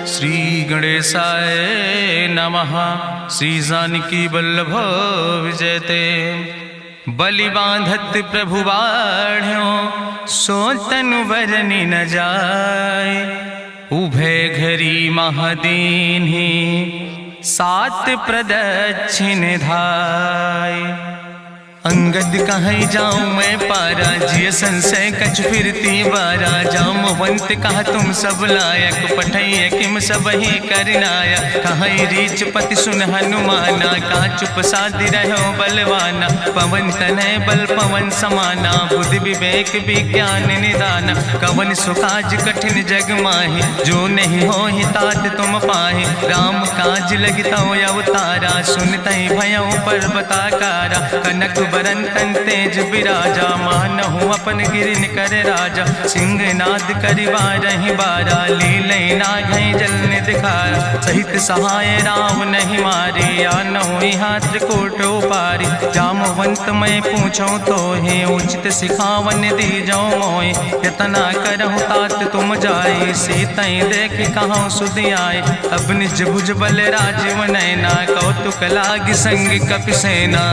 श्री गणेशाय नमः। श्री जानकी वल्लभ विजयते। बलि बांधत प्रभु बाढ़ो सो तनु बरनि न जाय। उभय घरी महादीन्हि सात प्रदक्षिण धाय। अंगद कहीं जाऊं मैं पारा जिय संशय कछ फिरती बारा। जामवंत कहा तुम सब लायक पठैय किम सब ही करनाया। कहीं रीच पति सुन हनुमाना कहा चुप साधि रहो बलवाना। पवन तनय बल पवन समाना बुद्धि विवेक विज्ञान निदान। कवन सुकाज कठिन जग माहि जो नहीं हो ही तात तुम पाहि। राम काज लगितो अवतारा सुनतहि भयो पर्वताकारा। कनक बरन तन तेज बिराजा मानहु अपन गिरिन कर राजा। सिंह नाद करिवा रही बारा लीलै नाघै जल निधिखारा। सहित सहाय राम नहीं मारे आनहु यहाँ त्रिकोट पारी। जामवंत मैं पूछो तो हे उचित सिखावन दी जाओ मोय। यतना करहु तात तुम जाए सीतै देख कहूँ सुधि आए। अब निज भुज बल राजीव नैना कौतुक लाग संग कपिसेना।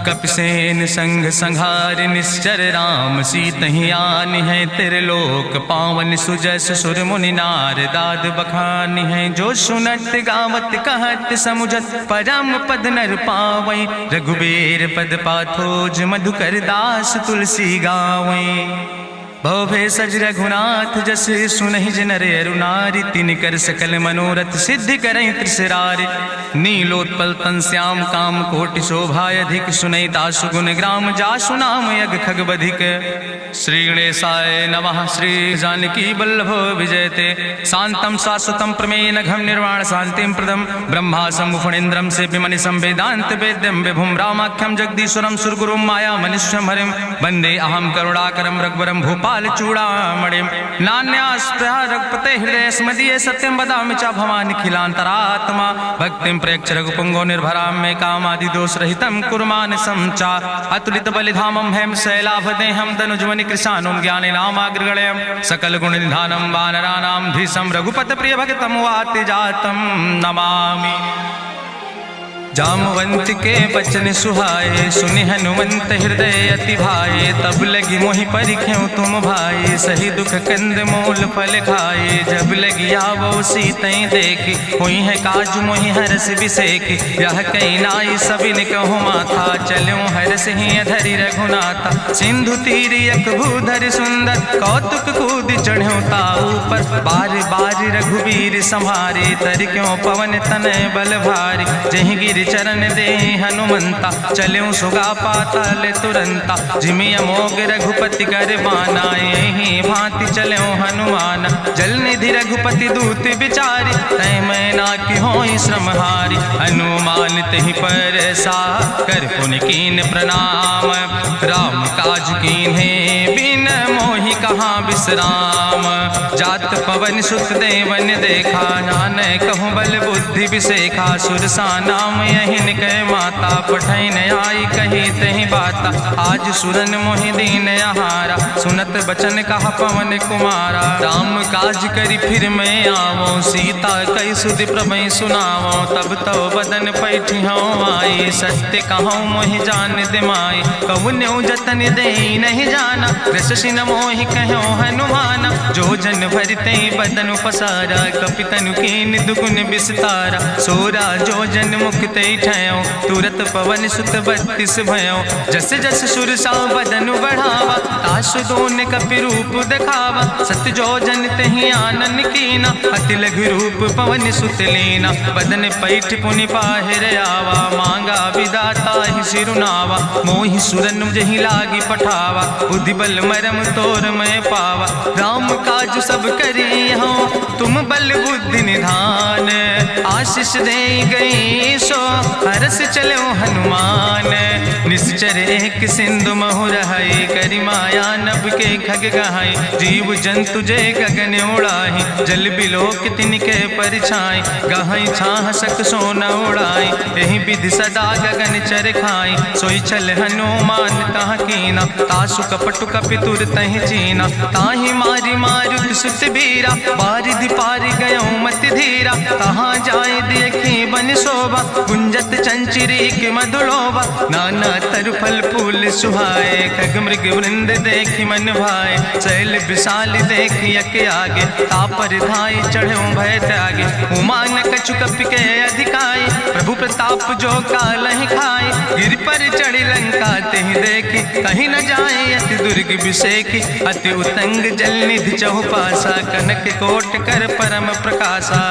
कपिसेन संग संहार निश्चर राम सीतहि आनि है त्रिलोक पावन। सुजस सुर मुनि नार दाद बखानि है। जो सुनत गावत कहत समुझत परम पद नर पावै। रघुबीर पद पाथोज मधुकर दास तुलसी गावै। भवे सज रघुनाथ जस सुनहि जनर अरुनारि। तिनकर सकल मनोरथ सिद्धि करहि त्रिसरारि। नीलोत्पल तन श्याम काम कोटि शोभाय अधिक। सुनहि दासु गुण ग्राम जासु नाम यज्ञ खग बधिक। श्री गणेशाय नमः। श्री जानकी वल्लभ विजयते। शांतम शाश्वतम प्रमेय नघम निर्वाण शांतिम प्रदम। ब्रह्मा शंभु फणीन्द्रम से विमनि संवेदांत वेद्यम विभुम रामाख्यम जगदीश्वरम सुरगुरुम माया मनुष्यम हरिम। वंदे अहम करुणाकरम रघुवरम भूपाल चूड़ामणिम। नान्यास्पृहा रघुपते हृदय स्मदीये सत्यम वदामि च भवानि खिलांतरात्मा। भक्तिम प्रयच्छ रघुपुंगो निर्भराम मे कामादि दोष रहितम कुर्मान् समचा। अतुलित बलिधामम हेम शैलाभदेहम दनुजवनि कृशानुम ज्ञाने नामाग्रगण्यम। सकल गुण निधानम वानराणाम धीशम रघुपत प्रिय भक्तम वाति जातम नमामि। जामवंत के बचन सुहाए सुनि हनुमंत हृदय अति भाए। तब लगी मोहि परिख्यों तुम भाई सही दुख कंद मूल फल खाए। जब लगी आवो सीतै देखी हुई है काज मोहि हरस बिसेखी। यह कई नाई सबिन कहु माथा चलूं हरस ही अधरि रघुनाथा। सिंधु तीर यक भूधर सुंदर कौतुक कूद चढ़्यो ताऊ पर। बार बार रघुबीर संहारे तर क्यों पवन तनय बल भारी। जहि गिर चरण दे हनुमंता चल्यों सुगा पाताल तुरंता। जिमि अमोघ रघुपति कर बाना यही भांति चल्यों हनुमान। जल निधि रघुपति दूत बिचारी तय मैं ना कि होई श्रमहारी। हनुमान तहि पर सा कर पुनि कीन प्रणाम। राम काज कीन्हे बिन मोहि कहाँ विश्राम। जात पवन सुत देवन देखा नानय कहूँ बल बुद्धि विसेखा। सुरसा नाम यहिन कह माता पठैन आई कही तहि बाता। आज सुरन मोहि दीन आहारा सुनत बचन कहा पवन कुमारा। राम काज करी फिर मैं आवो सीता कई सुधि प्रभै सुनावो। तब तो बदन पैठी हूँ आई सत्य कहूँ मोहि जान दिमाई। कहुन्यु जतन दे नहीं जाना रससिन मोहि कहो हनुमाना। जो जन भरते बदन पसारा कपितनु कीन दुगुन विस्तारा। सोरा जो जन मुक्ते ठयो तुरत पवन सुत 32 भयो। जस जस सुरसा बदन बढ़ावा तासु दोन कपि रूप दिखावा। सत जो जन तहि आनन कीना अति लघु रूप पवन सुत लीना। बदन पैठ पुनि पाहिर आवा मांगा विदाता ही सिरुनावा। मोहि सुरन जहि लागी पठावा बुद्धि बल मरम तोर मैं पावा। राम काज सब करी हो तुम बल बुद्धि निधान। आशीष दे गई सो हरस चलो हनुमान। निश्चर एक सिंधु महु रहाई करी माया नभ के खग गहाई। जीव जंतु जे गगन उड़ाही जल बिलोक तिनके परिछाई। गहाई छाह सक सोन उड़ाई यही विधि सदा गगन चर खाई। सोई चल हनुमान तह कीना तासु कपटु कपि तुर तहि चीना। ताहि मारी मारुत सुत बीरा बारिधि पारि गयो मति धीरा, कहाँ जाए देखी बन शोभा, गुंजत चंचरी के मधुलोभा, नाना तरु फल फूल सुहाए, खग मृग वृंद देखी मन भाए, शैल विशाल देखी यके आगे, तापर धाई चढ़ो भय त्यागे, उमान कछु कपि के अधिकाई, प्रभु प्रताप जो कालहि खाए, गिर पर चढ़ी लंका तेहि देखी, कहीं न जाए अति दुर्ग विषेखी, अति उतंग जल निधि चहुपासा, कनक कोट कर परम प्रकाशा,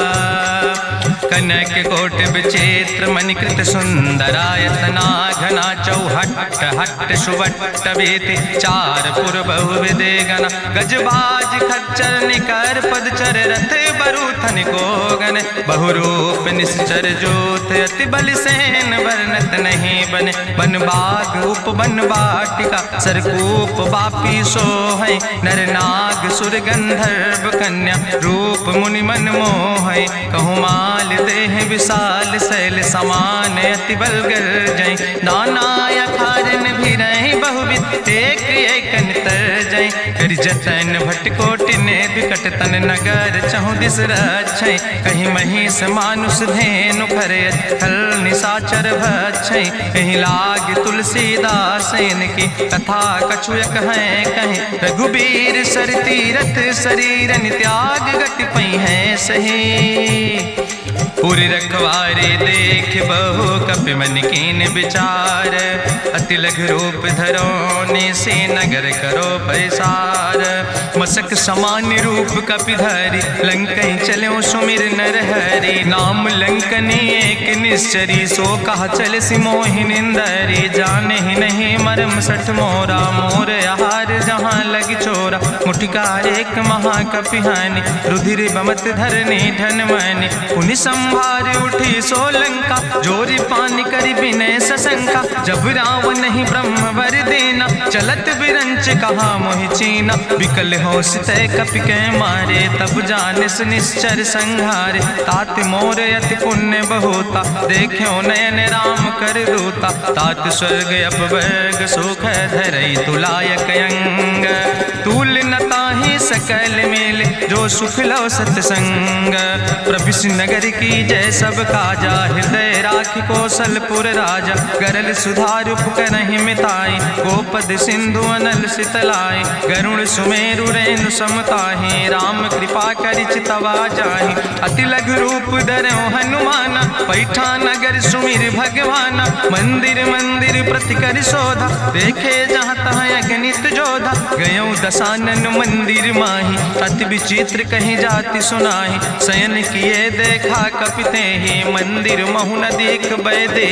कनक कोट विचित्र मणिकृत सुंदरायतना, घना चौहट्ट हट्ट सुवट्ट वेति, चार पुर बहु विदे गण, गजबाज खच्चर निकर पदचर, रथ बरूथन गोगन, बहुरूप निश्चर जोत, अति बल सेन वर्णत नहीं बने, बन बाग उप बन बाटिका, सरकूप बापी सोहै, नर नाग सुर गंधर्व कन्या, रूप मुनि मन मोहै, कहूँ माल देह विशाल, शैल समान अति बल गर्जै, नाना अखारन भी रही बहुविध, एक एक तर जै, कर जतन भटकोटि ने विकट तन, नगर चहु दिस रक्षै, कहीं महिष मानुष धेनु खरे, खल निशाचर भक्षै, कहीं लाग तुलसीदास इनकी, कथा कछुयक है कहीं, रघुबीर सर तीरथ शरीरन, त्याग गति पई है सही, पूरी रखवारे देख बहु कपि मन कीन विचार, अति लघु रूप धरोने से नगर करो पैसार, मसक समान रूप कपि धरि, लंकई चलो सुमिर नर हरि, नाम लंकनी एक निश्चरी, सो कहा चल सिमोहि निंदरी, जाने ही नहीं मरम सठ मोरा, मोर आहार जहाँ लग चोरा, मुठिका एक महाकपि हानि, रुधिर बमत धरनी धन मनि, पुनि संभार उठी सोलंका, जोरी पानी करी विनय सशंका, जब रावण ही ब्रह्म वर देना, चलत बिरंच कहा मोहि चीना, विकल हो सितय कपि के मारे, तब जानिस निश्चर संहारे, तात मोर अति पुण्य बहुता, देखो नयन राम कर दूता, तात स्वर्ग अपवर्ग सुख धरई तुलायक अंग, तूल न ताहि सकल मेल, जो सुख लो सत्संग, प्रभिस नगर की जय सब काजा, हृदय राखि कौशलपुर राजा, गरल सुधार उपकरहि मिताई, गोपद सिंधु अनल सितलाई, गरुण सुमेरु रेणु समताहि, राम कृपा करि चितवा जाहि, अति लघु रूप धरौ हनुमाना, पैठा नगर सुमिर भगवाना, मंदिर मंदिर प्रति कर शोधा, देखे जहाँ तहाँ अगणित जोधा, गयौ दशानन मंदिर माही, अति विचित्र कहीं जाति सुनाही, शयन किए देखा कपिते ही, मंदिर महु न देख बैदे,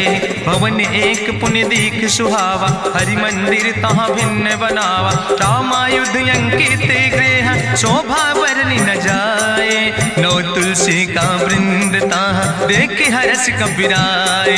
भवन एक पुनि दीख सुहावा, हरि मंदिर तहाँ भिन्न बनावा, रामायुध अंकित गृह, शोभा बरनी न जाए, नौ तुलसी का वृंद तहाँ देख हरस कपिराए,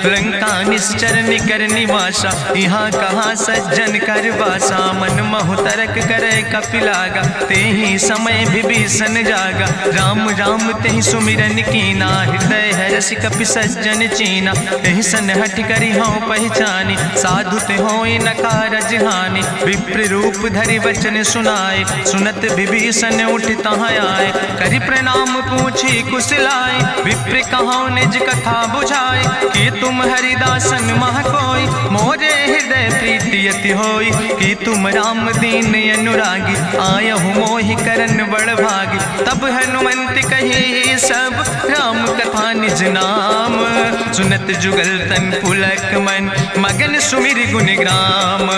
लंका निश्चर निकर निवासा, यहाँ कहाँ सज्जन कर बासा, मन महु तरक करे कपिलागा, ते ही समय विभीषण जागा, राम राम तेहि सुमिरन कीना, हृदय हरस कपि सज्जन चीना, तेहि सन हट करी हूँ पहचानी, साधु ते होई न कारज हानि, विप्र रूप धरि वचन सुनाए, सुनत विभीषण उठ तहाँ आए, करि प्रणाम पूछी कुशलाए, विप्र कहाँ निज कथा बुझाए, कि तुम हरिदासन मह कोई, मोरे हृदय प्रीति अति होई, कि तुम राम दीन अनुरागी, आयहु मोहि करन बड़ भागी, तब हनुमंत कही सब राम कथा निज नाम, सुनत जुगल तन पुलक मन, मगन सुमिर गुण ग्राम,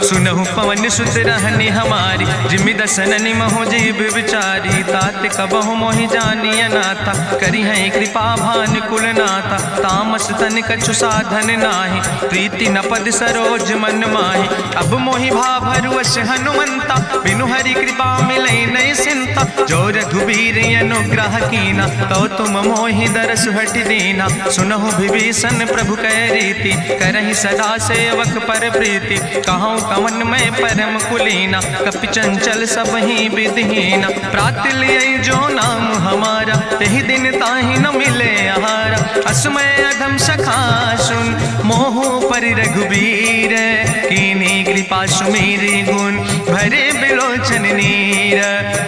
सुनहु पवन सुत रहनी हमारी, जिमि दसननि महु जीव विचारी, तात कबहु मोहि जानी अनाथा, करी है कृपा भान कुल नाथा, तामस तन कछु साधन नाही, प्रीति न पद सरोज मन माही, अब मोहि भा भरुवश हनुमंता, बिनु हरि कृपा मिलै नहीं सिंता, जो रघुबीर अनुग्रह कीना, तो तुम मोहि दरस हट दीना, सुनहु विभीषण प्रभु कै रीति, करहि सदा सेवक पर प्रीति, कहूँ कवन में परम कुलीना, कपि चंचल सब ही विधिहीना, प्रात लियै जो नाम हमारा, तेहि दिन ताहि न मिले आहारा, असमय अधम सखा सुन, मोहु पर रघुबीर, कीन्ही कृपा सुमेरि गुण, भरे बिलोचन नीर,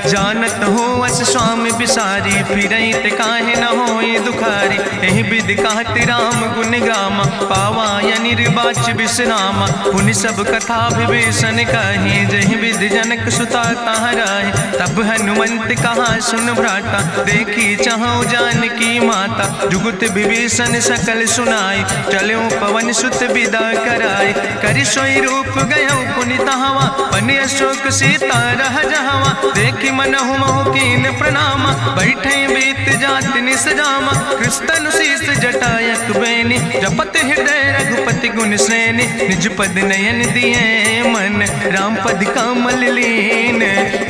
जानत हूँ अस स्वामी बिसारी, फिरई ते काहे न होई दुखारी। एहि विधि कहत राम गुण गामा, पावा निर्बाच विश्रामा। पुनि सब कथा विभीषण कही, जहि विधि जनक सुता कहाँ रहे। तब हनुमंत कहा सुन भ्राता, देखी चाहूं जानकी माता। जुगुत विभीषण सकल सुनाई, चलो पवन सुत विदा कराई। करि सोई रूप गयो पुनि तहावा, बन अशोक सीता रह जहावा। देखी मनहु महु कीन प्रणामा, बैठे बीत जात निस जामा। कृष्ण शीस जटायक बेनी, जपत हृदय रघुपति गुण श्रेणी। निज पद नयन दिए मन, राम पद कमल लीन।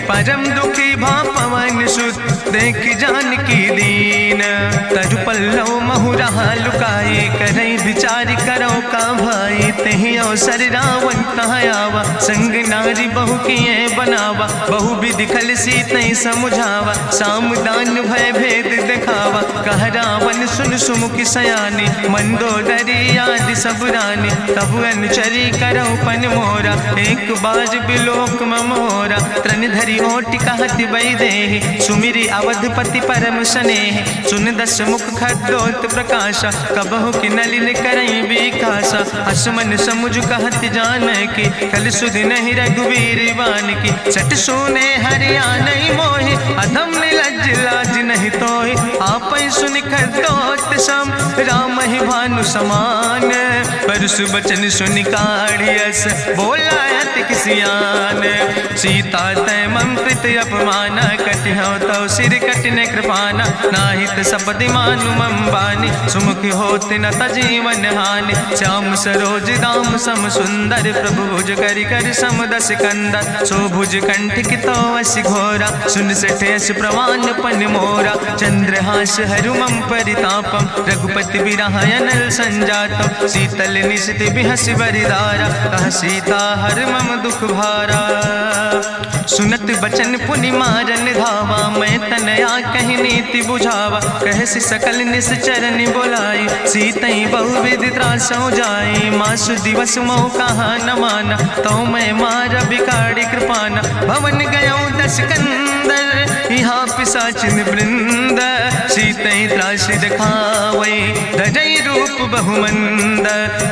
परम दुखी भा पवन सुत, देख जानकी दीन। तरु पल्लव महु रहा लुकाई, करई विचार करो का भाई। तेहि अवसर रावण कहाँ आवा, संग नारी बहु किए बनावा। बहु विधि खल सीतै समुझावा, साम दान भय भेद दिखावा। कह रावण सुन सुमुखी सयानी, मंदोदरी आदि सब रानी। तब अनुचरी करो पन मोरा, एक बाज बिलोक ममोरा। त्रन धरि ओटि कहत बई देहि, सुमिरी अवधपति परम स्नेह। सुन दस मुख खद्योत प्रकाशा, कबहु कि नलिन करई बिकासा। असमन समुझ कहत जानकी, कल सुध नहीं रघुवीर बान की। सट सुने हरियाणई मोहि, अधम निलज्ज लाज नहीं तोहि। आपै सुनि खद्योत सम, राम ही भानु समान। परसु बचन सुनि काढ़ियस, बोला अति किसियान। सीता तै मम प्रीति अपमाना, कटिहौ तौ सिर कटिने कृपाना। नाहित सपदि मानु मम बानी, सुमुख होत न तजीवन हानि। श्याम सरोज दाम सम सुंदर, प्रभु भुज करि कर सम दस कंदर। सो भुज कंठ कितो असी घोरा, सुन सेठे अस प्रवान पन मोरा। चंद्रहास हरु मम परितापम, रघुपति बिरह अनल संजातम। शीतल निशित बिहसि बरिदारा, कह सीता हर मम दुख भारा। सुनत बचन पुनि मारन धावा, मैं तनया कहि नीति बुझावा। कहसि सकल निश्चरन बोलाई, सीतई बहुविधि त्रासौ जाई। मासु दिवस मोह कहा न माना, तो मैं मार बिकाड़ी कृपाना। भवन गयो दस कंदर, यहाँ पिशाचिन वृंद। सीतई त्रास दिखावई, धजई रूप बहुमंद।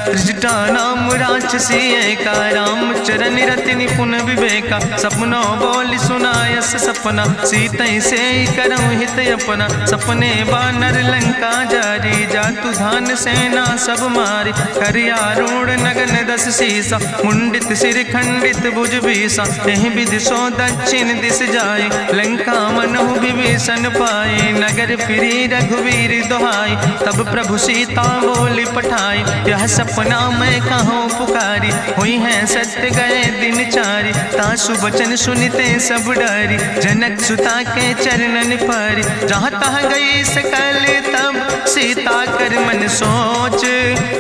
त्रिजटा नाम राक्षसी एका, राम चरण रति निपुण विवेका। सपनों बोल सुनायस सपना, सीतई से करऊँ हित अपना। सपने बानर लंका जारी, जातु धान सेना सब मारी। करियारूढ़ नगन दस सीसा, मुंडित सिर खंडित भुज बीसा। एहि विधि सो दक्षिण दिस जाय, लंका मनहु विभीषण पाए। नगर फिरी रघुवीर दोहाई, तब प्रभु सीता बोली पठाई। यह सपना मैं कहूँ पुकारी, हुई है सत्य गए दिन चारी। तासु बचन सुनते सब डरी, जनक सुता के चरणन पर। जहाँ तहाँ गई सकल तब, सीता कर मन सोच।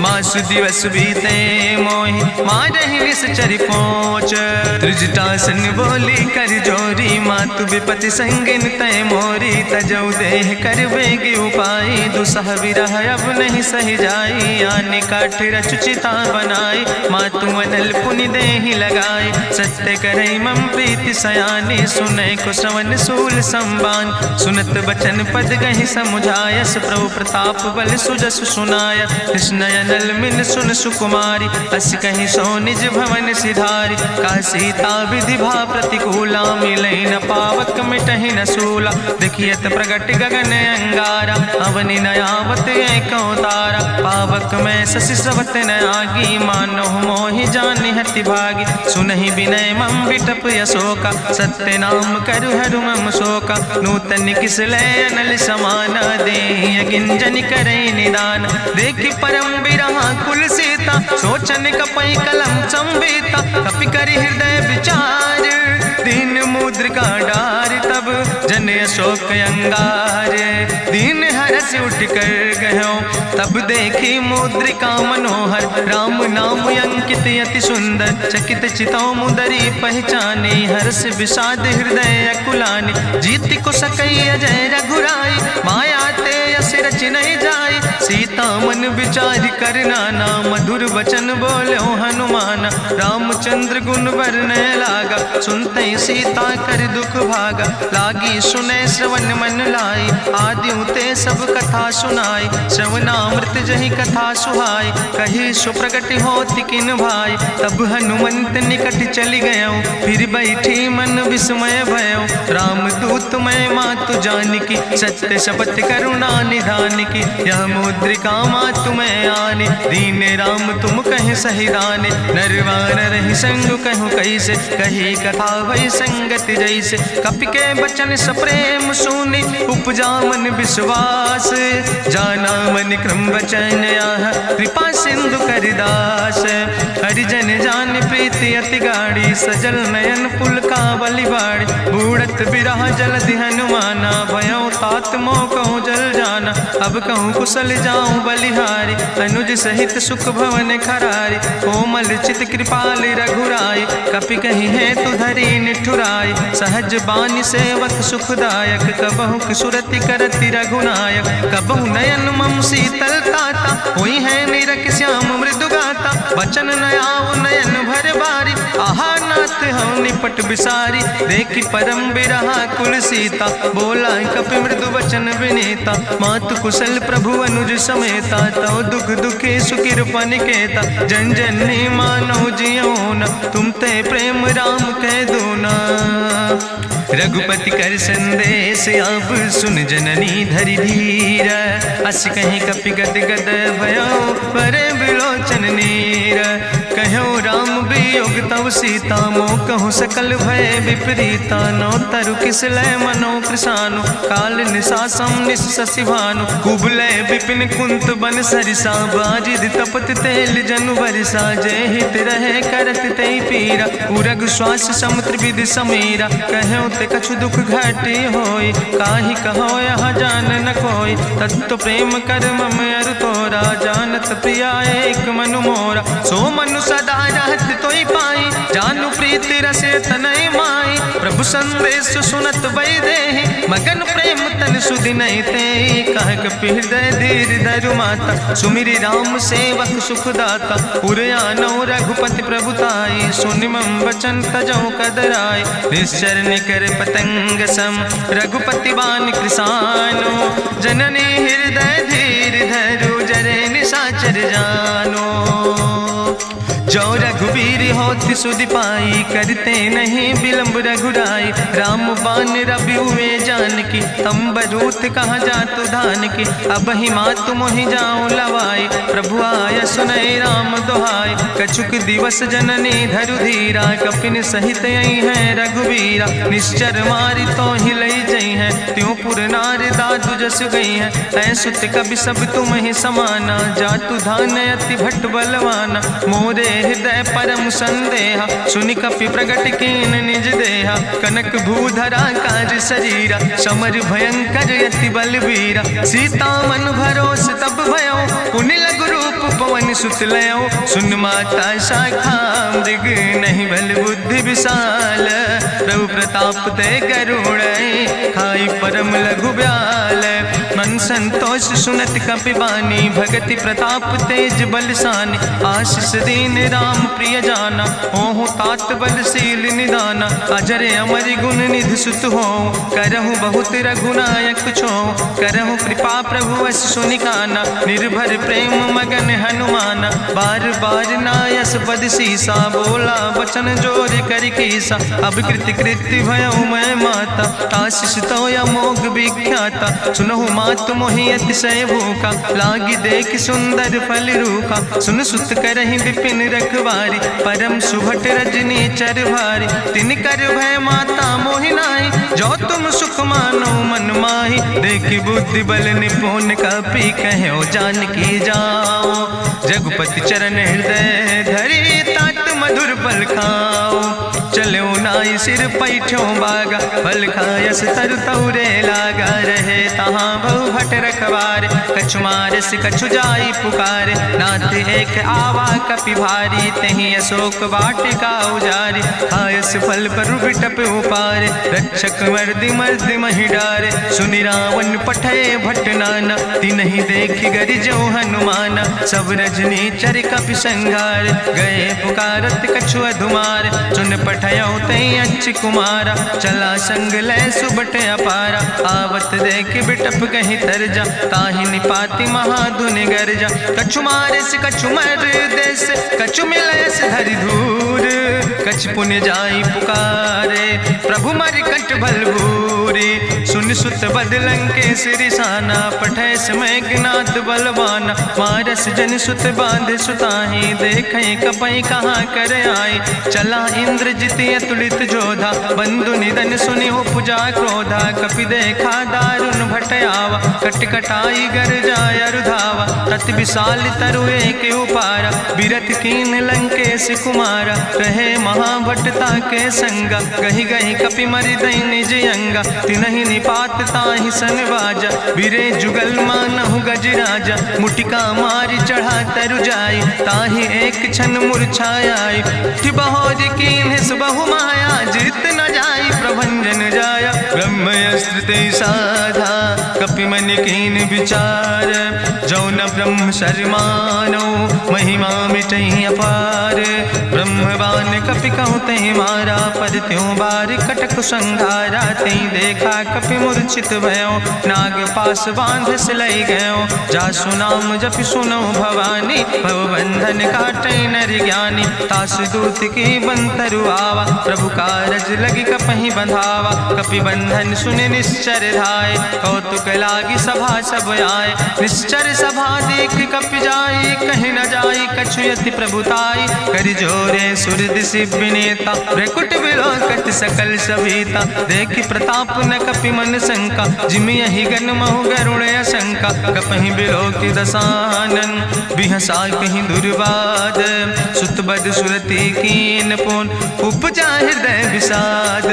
मासु दिवस बीते मोहि, मारहि निश्चर पहुँच। त्रिजटासन बोली कर जोरी, मातु विपति संगिन तय मोरी। तजौ देह कर बेग उपाय, दुसह विरह अब नहीं सही जाई। आने काठ रचुचिता बनाई, मातु अनल पुनि देहि लगाई। सत्य करई मम प्रीति सयानी, सुनै को श्रवण सूल संबान। सुनत बचन पद गहि समुझायस, प्रभु प्रताप बल सुजस सुनाय। कृष्ण अनल मिन सुन सुकुमारी, अस कहि सो निज भवन सिधारी। का सीता विधि भा प्रतिकूला, मिलै न पावक मिटहि न सूला। देखियत प्रगट गगन अंगारा, अवनि नयावत एको तारा। पावक में शशि स्रवत न आगी, मानो मोहि जानि हति भागी। सुनहि विनय मम विटप यशोका, सत्य नाम करु हरु मम शोका। नूतन किस लय अनल समाना, देहि गिंजन करई निदान। देखि परम बिरहा कुल सीता, सोचन कपई कलम संवेता। कपि करि हृदय विचार, दीन मुद्रिका डार। तब जन अशोक अंगार, दीन हरस उठ कर गयो। तब देखी मुद्रिका मनोहर, राम नाम अंकित अति सुंदर। चकित चितौ मुदरी पहचानी, हर्ष विषाद हृदय अकुलानी। जीत को सकई अजय रघुराई, माया ते यस रच नहीं जाई। सीता मन विचार कर नाना, मधुर वचन बोलो हनुमान। रामचंद्र गुण वर्णय लागा, सुनते सीता कर दुख भागा। लागी सुने श्रवण मन लाई, आदि ते सब कथा सुनाई। श्रवणामृत जहि कथा सुहाई, कही सुप्रगट होति किन भाई। तब हनुमंत निकट चली गयो, फिर बैठी मन विस्मय भयो। राम दूत मैं मातु जानकी, सत्य शपथ करुणा निधान की। यह मुद्रिका मातु मैं आने, दीन राम तुम कहे सही दाने। नरवान रही संग कहूँ कैसे, कही कथा भई संगति जैसे। कपि के बचन सप्रेम सुनी, उपजा मन विश्वास। जाना मन क्रम वचन आह, कृपा सिंधु करिदास। हरिजन जान प्रीति अति गाड़ी, सजल नयन पुलकावली बाड़ी। बूढ़त बिरह जलधि हनुमाना, भयो तात मोह कहूँ जल जाना। अब कहूँ कुशल जाऊँ बलिहारी, अनुज सहित सुख भवन खरारी। कोमल चित कृपाल रघुराई, कपि कही है तु धरी निठुराई। सहज बानी सेवक सुखदायक, कबहु सुरति करति रघुनायक। कबहु नयन मम शीतल ताता, हुई है निरख श्याम मृदु गाता। वचन न आव नयन भर बारी, आहा नाथ हम निपट बिसारी। देखी परम बिरहा कुल सीता, बोला कपि मृदु वचन विनीता। मातु कुशल प्रभु अनुज समेता, तव दुख दुखी सुकृपा निकेता। जन जननी मानो जियो न, तुम ते प्रेम राम कह दो ना। रघुपति कर संदेश अब सुन जननी धरि धीर। अस कहीं कपि गद गद भयो, परे बिलोचन नीर। कहो राम वियोग तव सीता, मोह कहूँ सकल भय विपरीता। नौ तरु किस लय मनो कृशानु, काल निशासम निशि भानु। कुबलय विपिन कुंत बन सरिसा, बाजिद तपत तेल जनु बरिसा। जय हित रहे करत ते पीरा, उरग श्वास समुद्र विधि समीरा। कहो ते कछु दुख घटी होई, काहि कहो यहाँ जान न कोई। तत्व प्रेम कर मम अरु तोरा, जानत प्रिया एक मनु मोरा। सो मनु सदा रहत तोई पाई, जानु प्रीति रसे तनय माई। प्रभु संदेश सुनत वै देहि, मगन प्रेम तन सुधि नहीं ते। कह कपि हृदय धीर धरु माता, सुमिरि राम सेवक सुखदाता। पुर आनो रघुपति प्रभुताई, सुनि मम वचन तजौ कदराई। निश्चर निकर पतंग सम, रघुपति बान कृसानो। जननी हृदय धीर धरु, जरे निशाचर जानो। जो रघुवीर होति सुधि पाई, करते नहीं विलंब रघुराई। राम बान रवि हुए जानकी, तंबरूथ कहाँ जातु धान की। अब ही मातु मोहि जाऊँ लवाई, प्रभु आय सुनय राम दुहाई। कछुक दिवस जननी धरु धीरा, कपिन सहित यही है रघुवीरा। निश्चर मारी तो ही लई जई है, त्यों पुर नार दादु जस गई है। ऐसुत कवि सब तुम ही समाना, जातु धान अति भट्ट बलवाना। मोरे हृदय परम संदेहा, सुनि कपि प्रगट कीन निज देहा। कनक भूधरा काज शरीरा, समर भयंकर यति बलवीरा। सीता मन भरोस तब भयो, पुनि लघु रूप पवन सुत लयो। सुन माता शाखा मृग, नहीं बल बुद्धि विशाल। प्रभु प्रताप ते गरुड़, खाई परम लघु ब्याल। मन संतोष सुनत कपि बानी, भगति प्रताप तेज बलसानी। आशीष दीन राम प्रिय जाना, होहु तात बलशील निदाना। अजर अमर गुण निधि सुत हो, करहु बहुत रघुनायक छो। करहु कृपा प्रभु वश सुनिकाना, निर्भर प्रेम मगन हनुमाना। बार बार नायस पद सीसा, बोला वचन जोर कर कीसा। अब कृति कृति भयो मैं माता, आशीष तो अमोघ विख्याता। सुनहु मातु मोहि अतिशय भूखा, लागी देख सुंदर फल रूखा। सुन सुत करहि विपिन रखवारी, परम सुभट रजनी चर भारी। तिन कर भय माता मोहि नाहि, जो तुम सुख मानो मन माहि। देखि बुद्धि बल निपुण कपि, कहो जानकी जाओ। रघुपति चरण हृदय धरि, तात मधुर फल खाओ। चलो नाई सिर पैठो बागा, फल खायस तरु तौरे लागा। रहे तहाँ बहु भट रख कवारे। कछु मारस कछु जाई पुकारे, नाथ एक आवा कपि भारी। तहीं अशोक वाटिका उजारी, खायस फल पर बिटप उपारे। रक्षक मर्दि मर्दि महि डारे, सुनि रावण पठय भट्ट नाना। तिन्हि देखि गरिजो हनुमाना, सब रजनी चर कपि संघार। गए पुकारत कछु अधुमार, सुन पठयो तई अच्छ कुमारा। चला संग लय सुबट अपारा, आवत देख बिटप कहीं तरजा। ताहि निपाति महाधुनि गर्जा, कछु मारस कछु मर देस। कछु मिलयस धरि धूर, कछ पुण्य जाई पुकारे। प्रभु मरि कंठ बल भूरी, सुन सुत बदलंके सिरिसाना। पठय समय ज्ञात बलवाना, मारस जन सुत बांध सुताही। देखें कपई कहाँ कर आए, चला इंद्रजित अतुलित जोधा। बंधु निधन सुनि उपजा क्रोधा, कपि देखा दारुण भटयावा। कटकटाई गर जाय रुधावा, तत विशाल तरु एक उपारा। बिरथ कीन लंकेश कुमारा, रहे महाभटता के संगा। गही गही कपि मरि दई निज अंगा, तिन्हि निपात ताहि सन बाजा। बिरे जुगल मानहु गजराजा, मुटिका मारि चढ़ा तरु जाई। ताहि एक क्षण मूर्छाई, बहोर कीन्ह सुबहु माया। जीत न जाई प्रभंजन जाया, ब्रह्मस्त्र ते साधा। कपि मन कीन विचार, जो न ब्रह्म शर्मानो। महिमा मिटई अपार, ब्रह्मवान कपि कहु तहि मारा। पर त्यों बार कटक संघारा, तई देखा कपि मूर्छित भयो। नाग पास बांध सिलई गयो, जासु नाम जपि सुनो भवानी। भव बंधन काटई नर ज्ञानी, तास दूत की बंतरु आवा। प्रभु कारज लगी कपहि बंधावा, कपि बंधन सुनि निश्चर धाय। कौतुक लागी सभा सब आए, निश्चर सभा देख कपि जाई। कहीं न जाई कछु यति प्रभुताई, कर जोरे सुर दिसि विनेता। ब्रकुट विलोकत सकल सभीता, देखि प्रताप न कपि मन शंका। जिमि यही गन महु गरुण शंका, कपहि बिलोकि दसानन। बिहसा कहीं दुर्वाद, सुत बद सुरति कीन पुन। उपजा हृदय विषाद,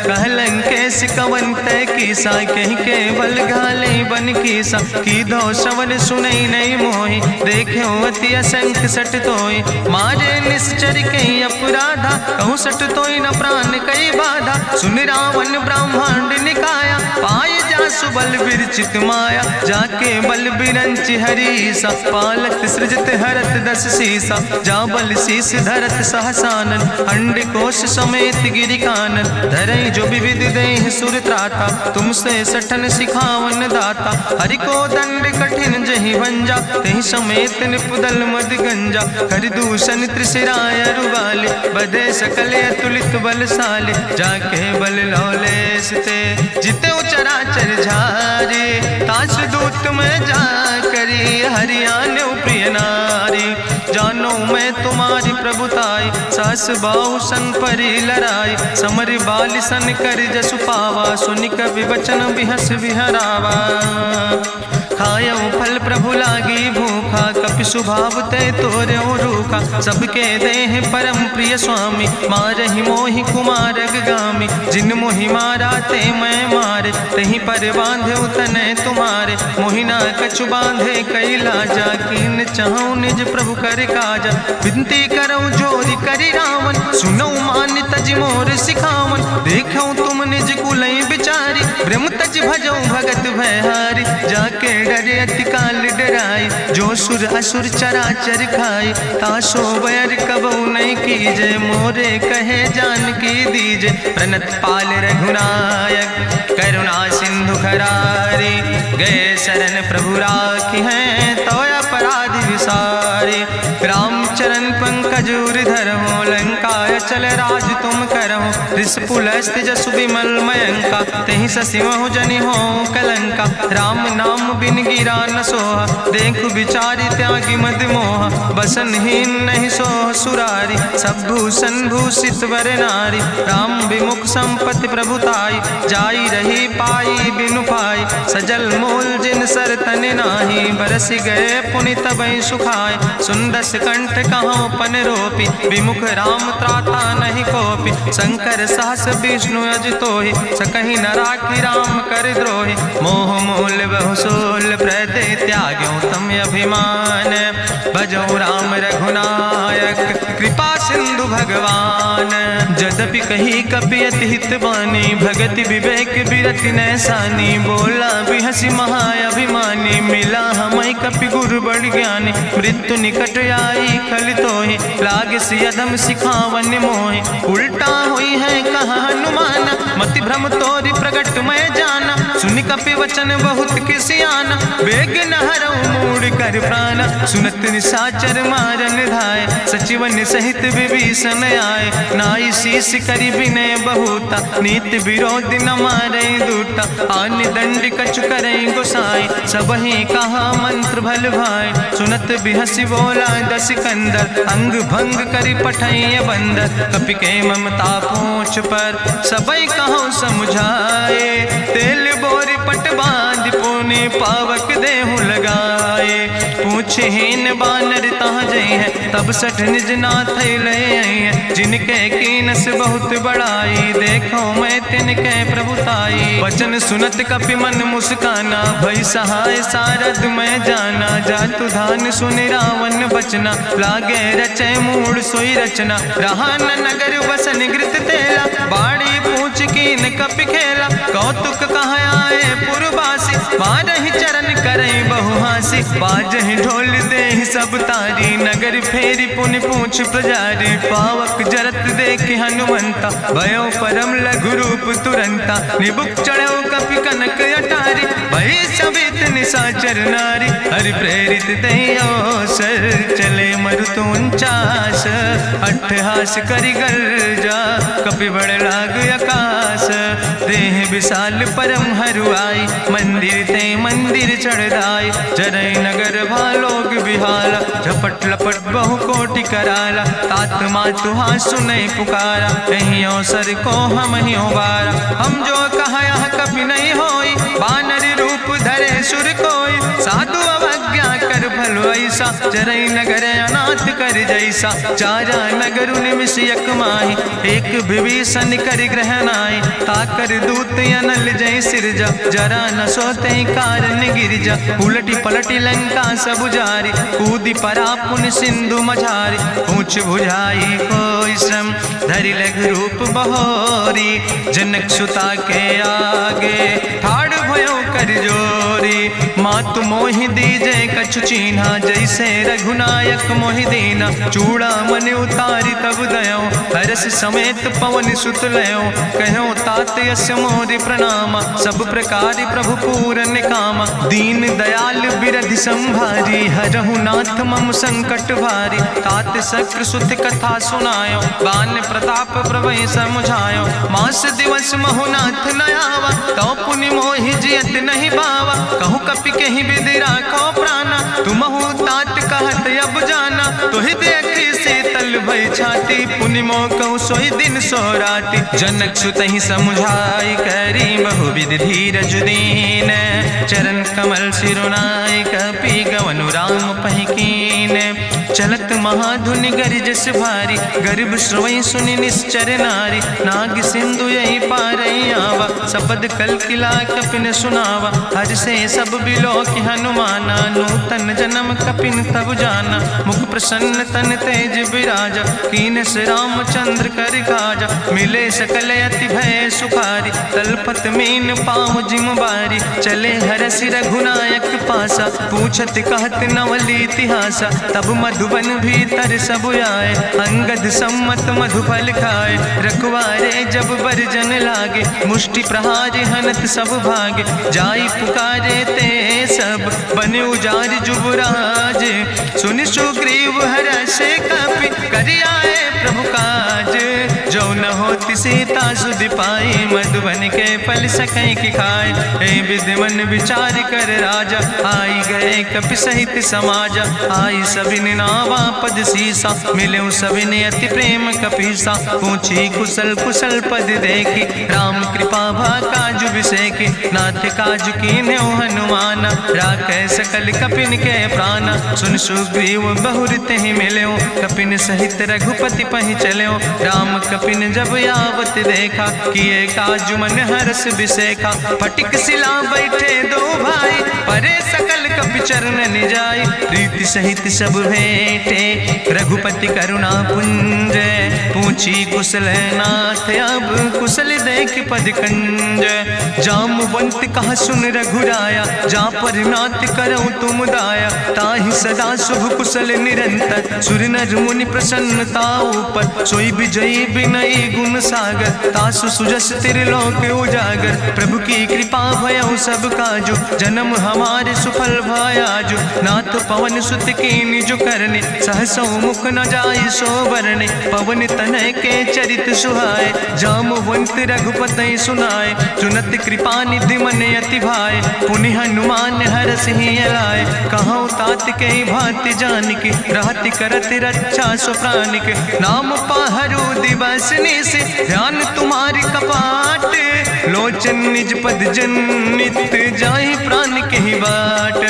कहलन कैस कवन तय कीसा। कहीं केवल घाले बन कीसा, की दो श्रवण सुनई नहीं मोहि। देख्यो अति असंख सट तोय, मारे निश्चर कई अपराधा। कहूँ सट तोय न प्राण कई बाधा, सुन रावण ब्रह्मांड निकाया। पाय जासु बल विरचित माया, जाके बल बिरंचि हरीसा। पालत सृजत हरत दस सीसा, जा बल शीस धरत सहसानन। अंड कोश समेत गिरि कानन, धरई जो विविध देह सुर त्राता। तुमसे सठन सिखावन दाता, हरि को दंड कठिन जहि भंजा। तहि समेत निपुदल मद गंजा, कर दूषण त्रिशिराय रुगाले। बधे सकल अतुलित बलशाले, जाके बल लौलेस ते। जिते चराचर झारे, तास दूत में जा करी। हरियाणा प्रिय नारी, जानो मैं तुम्हारी प्रभुताई। सास बाहु सन परी लड़ाई, समर बाल सन कर जसु पावा। सुनि कवि बचन बिहस बिहरावा, खायो फल प्रभु लागी भूखा। कपि स्वभाव ते तोर्यो रूखा, सबके देह परम प्रिय स्वामी। मारहि मोहि कुमारग गामी, जिन मोहि मारा ते मैं मारे। तहीं पर बांधे तने तुम्हारे, मोहिना कछु बांधे कई लाजा। कीन चाहूं निज प्रभु कर काजा, विनती करऊं जोरी करी रावण। सुनऊ मान तज मोर सिखावन, देखऊं तुम निज कुलई बिचारी। ब्रह्म तज भजऊं भगत भयहारी, जाके डरे अति काल डराई। जो सुर असुर चराचर खाई, तासो बैर कबऊ नहीं कीजे। मोरे कहे जान की दीजे, प्रणत पाल रघुनायक। करुणा सिंधु खरारी, गए शरण प्रभु राखी हैं। तो अपराध विसारी, रामचरण पंकज उर धरहु। लंकाय चल राज तुम करहु, रिसपुलस्त जसु विमल मयंका। तहि ससिमहु जनि हो कलंका, राम नाम बिन गिरा न सोहा। देखु विचारि त्यागी मद मोहा, बसनहीन नहीं सोह सुरारी। सब भूषण भूषित वर नारी, राम विमुख संपत्ति प्रभुताई। जाई रही पाई बिनु पाई, सजल मूल जिन सर तन नाही। बरस गए पुनि तबई सुखाय, सुंदस कंठ कहाँ पन रोपी। विमुख राम त्राता नहीं कोपी, शंकर सहस विष्णु अज तोहि। सकहि न राखी राम कर द्रोहि, मोह मूल बहु सोल प्र हम अभिमान। भजो राम रघुनायक कृपा सिंधु भगवान। जदपि कही कपि अति हित बानी, भगति विवेक बिरति नैसानी। बोला बिहसी महाअभिमानी, मिला हमें कपि गुरु बड़ ज्ञानी। मृत्यु निकट आई खल तोहि, लागे सियदम सिखावन मोहि। उल्टा हुई है कहा हनुमाना, मति भ्रम तोरि प्रगट मैं जाना। सुनि कपि वचन बहुत किसियाना, बेग न हरऊ मूढ़ कर प्राण। सुनत निशाचर मारन धाय, सचिवन सहित विभीषण आए। नाई शीस करि विनय बहुता, नीति विरोध न मारे दूता। आन दंड कछु करे गोसाई, सबहि कहा मंत्र भल भाई। सुनत बिहसी बोला दस कंदर, अंग भंग करि पठैय बंदर। कपि के ममता पूछ पर, सबई कहो समुझाए। तेल बोरी पट बांध पुनि, पावक देहु लगाए। पूछहीन बानर तहाँ जई है, तब सठ निज नाथ लय है। जिनके कीनस बहुत बड़ाई, देखो मैं तिनके प्रभुताई। वचन सुनत कपि मन मुस्काना, भई सहाय सारद मैं जाना। जातु धान सुनि रावण बचना, लागे रचे मूढ़ सोई रचना। रहा न नगर बसन घृत तेला, बाड़ी पूछ कीन कपि खेला। कौतुक कहाँ आए पुरवासी, मारहि चरण करई बहु हासी। बाजहि ढोल देहि सब तारी, नगर फेरी पुनि पूछ प्रजारी। पावक जरत देखि हनुमंता, भयो परम लघु रूप तुरंता। निबुक चढ़ो कपि कनक अटारी, भई सबित निशाचर नारी। हरि प्रेरित दयो सर, चले मरुत 49। अट्ठहास करि गर्जा, कपि बड़ लाग आकाश। देह विशाल परम हरुआई, मंदिर ते मंदिर चढ़ाई। जरई नगर भालोग बिहाला, झपट लपट बहु कोटि कराला। तात मातु हाँ सुनै पुकारा, कहीं अवसर को हम ही उबारा। हम जो कहा यहाँ कभी नहीं होई, बानर रूप धरे सुर कोई। साधु अवज्ञा कर भलो ऐसा, जरई नगर अनाथ कर जैसा। चारा नगर निमिष यक माही, एक विभीषण कर ग्रहण आई। ताकर दूत अनल जय सिरजा, जरा न सोते कारण गिरजा। उलटी पलटी लंका सब जारी, कूदी परा पुन सिंधु मझारी। पूछ बुझाई कोई श्रम, धरि लघु रूप बहोरी। जनक सुता के आगे, ठाड़ भयो कर जोरी। मातु मोहि दीजे कछु चीन्हा, जैसे रघुनायक मोहि दीना। चूड़ा मन उतारी तब दयो, हरस समेत पवन सुत लयो। कहो तात यस मोरि प्रणामा, सब प्रकार प्रभु पूरन कामा। दीन दयाल बिरधि संभारी, हरहु नाथ मम संकट भारी। तात शक्र सुत कथा सुनायो, बान प्रताप प्रभय समुझायो। मास दिवस महुनाथ न आवा, तो पुनि मोहि जियत नहीं बावा। कहु कपि कहीं विधि राखो प्राणा, तुमहु तात कहत अब जाना। तुहि देखी शीतल भई छाती, पुनि मोह कहु सोई दिन सो राति। जनक सुतहि समुझाई, करी बहु विधि धीरज दीन। चरण कमल सिरुनाई, कपि गवनु राम पहि कीन। चलत महाधुनि गरिजस भारी, गर्भ श्रवई सुनि निश्चर नारी। नाग सिंधु यही पारई आवा, सपद कल किला कपिन सुनावा। हर से सब बिलो कि हनुमाना, नूतन जन्म कपिन तब जाना। मुख प्रसन्न तन तेज विराजा, कीनस रामचंद्र कर काजा। मिले सकल अति भय सुखारी, तलपत मीन पाँव जिम बारी। चले हरसि रघुनायक पासा, पूछत कहत नवल इतिहासा। तब मधुबन भीतर सब आए, अंगद सम्मत मधुफल खाए। रखवारे जब बरजन लागे, मुष्टि प्रहारे हनत सब भागे। जाई पुकारे ते सब, बने उजार जुबराज। सुनि सुग्रीव हरषे कपि, करि आए प्रभु काज। जो न होति सीता सुधि पाई, मधुबन के फल सकै कि खाए। ए विधि मन विचार कर राजा, आई गए कपि सहित समाजा। आई सबिन नावा पद सीसा, मिले सबिन अति प्रेम कपीसा। पूछी कुशल कुशल पद देखी, राम कृपा भा काजु बिसेकी। नाथ काजु कीन्हे हनुमाना, राखै सकल कपिन के प्राणा। सुन सुग्रीव बहुर तेहि मिल्यो, कपिन सहित रघुपति पहि चल्यो। राम कपिन जब आवत देखा, किए काजु मन हरस बिसेखा। फटिक सिला बैठे दो भाई, परे सकल कपि चरणन जाय, प्रीति सहित सब भेंटे रघुपति करुणा पुंज। पूछी कुशल नाथ अब कुशल देख पद कंज। जामवंत कहा सुन रघुराया, जा पर नाथ करऊं तुम दाया। ताहि सदा शुभ कुशल निरंतर, सुर नर मुनि प्रसन्नता ऊपर। सोई विजयी विनयी गुण सागर, तासु सुजस त्रिलोक उजागर। प्रभु की कृपा भयउ सब काजु, जन्म हमारे सुफल भयाजु। नाथ पवन सुत की निज करने, सहसो मुख न जाय सो बरने। पवन तनय के चरित सुहाय, जामवंत रघुपति सुनाय। चुनत कृपा निधि मन अति भाय, पुनि हनुमान हरष ही लाय। कहूँ तात के भांति जान के, रहति करत रक्षा सो प्राण के। नाम पाहरु दिवस निस, ध्यान तुम्हारी कपाट। लोचन निज पद जनित, जाहि प्राण के ही बाट।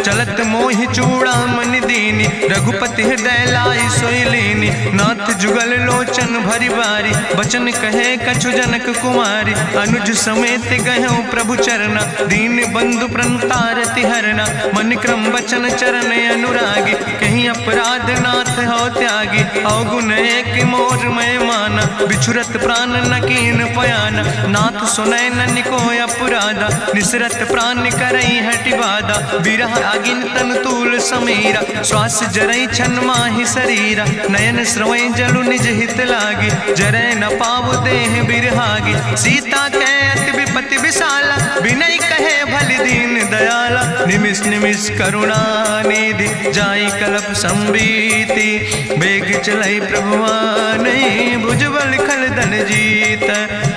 चलत मोहि चूड़ामणि दीनी, रघुपति हृदय लाई सोई लीनी। नाथ जुगल लोचन भरि बारी, बचन कहे कछु जनक कुमारी। अनुज समेत गहु प्रभु चरना, दीन बंधु प्रणतारति हरना। मन क्रम वचन चरण अनुरागी, कहीं अपराध नाथ हो त्यागी। अवगुण एक मोर मैं माना, बिछुरत प्राण न कीन पयाना। नाथ सुनय न को अपराधा, निसरत प्राण करई हटि बाधा। बिरह अगिन तन तूल समीरा, श्वास जरई छन माहि शरीरा। नयन श्रवै जलु निज हित लागी, जरय न पाव देह बिरहागी। सीता कै अति विपति विशाला, विनय कहे भलि दीन दयाला। निमिष निमिष करुणा निधि, जाई कलप संबीति। बेग चलई प्रभुआनै, भुजबल खल धन जीत।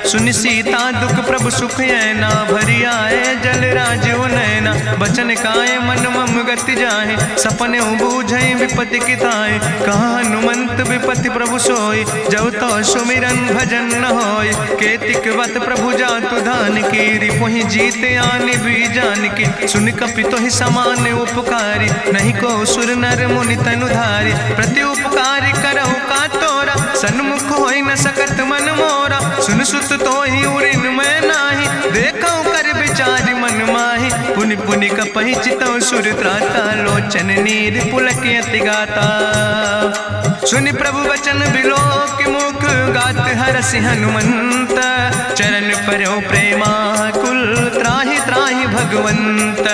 सुनि सीता दुख प्रभु सुख ऐना, भरि आए जल राज नैना। बचन काय मन मम गति जाहे, सपने बूझै विपति किताए। कहा हनुमंत विपति प्रभु सोई, जब तो सुमिरन भजन न होय। केतिक वत प्रभु जातु धान की, रिपुहि जीत आने भी जान की। सुन कपि तोहि समान उपकारी, नहीं को सुर नर मुनि तनु धारी। प्रति उपकारी करहु का तोरा, सन्मुख होई न सकत मन मोरा। सुन सुत तोहि उरिन मैं नाही, देखौ कर विचारि मन माहि। पुनि पुनि कपहि चितौ सुर त्राता, लोचन नीर पुलक अति गाता। सुनि प्रभु वचन बिलोक मुख, गात हरसि हनुमंत। चरण परौ प्रेमाकुल, त्राहि त्राहि भगवंत।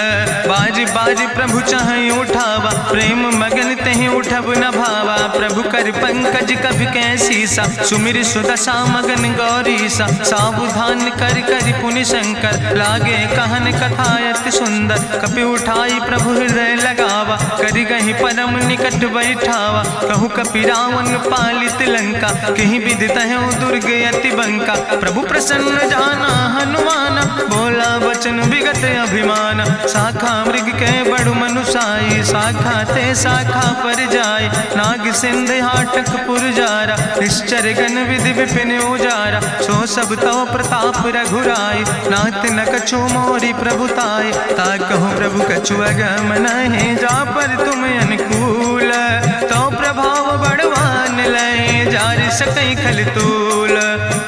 बाज बाज प्रभु चाहि उठावा, प्रेम मगन तहि उठब न भावा। प्रभु कर पंकज कभि कैसीसा, सुमिर सुदशा मगन गौरीसा। सावधान कर कर पुनि शंकर, लागे कहन कथा अति सुंदर। कपि उठाई प्रभु हृदय लगावा, करि गहि परम निकट बैठावा। कहु कपि रावण पालित लंका, कहीं विधि तहु दुर्ग अति बंका। प्रभु प्रसन्न जाना हनुमाना, बोला वचन विगत अभिमाना। शाखा मृग के बड़ु मनुसाई, शाखा ते शाखा पर जाय। नाग सिंध हाटक पुरजारा, निश्चर गण विधि विपिन उजारा। सो सब तव प्रताप रघुराई, नाथ न कछु मोरी प्रभुताई। ताकहु प्रभु कछु अगम नहीं, जा पर तुम अनुकूल। तो प्रभाव बड़वान लय, जारि सकई खल तूल।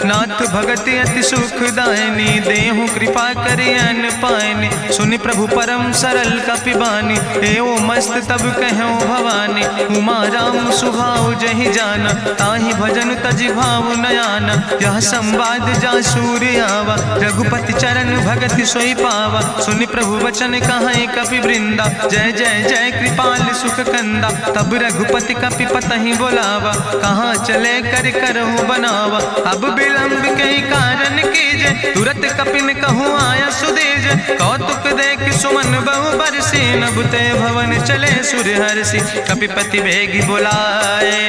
नाथ भगति अति सुखदायनी, देहु कृपा करि अन पायनि। सुनि प्रभु परम सरल कपिबानी, एवं मस्त तब कहूँ भवानी। उमा राम सुभाव जहि जाना, ताहि भजन तजि भाव नयाना। यह संवाद जा सूर्य आवा, रघुपति चरण भगति सोई पावा। सुनि प्रभु वचन कहाई कपि वृंदा, जय जय जय कृपाल सुख कंदा। तब रघुपति कपि पतहि बोलावा, कहाँ चले कर करहु बनावा। अब विलंब कई कारण कीजे, तुरत कपिन कहूँ आया सुदेज। कौतुक देख सुमन बहु बरसी, नभुते भवन चले सूर्य हर्षि। कपिपति बेगी बुलाए,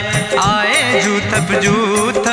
आए जूथ जूथ।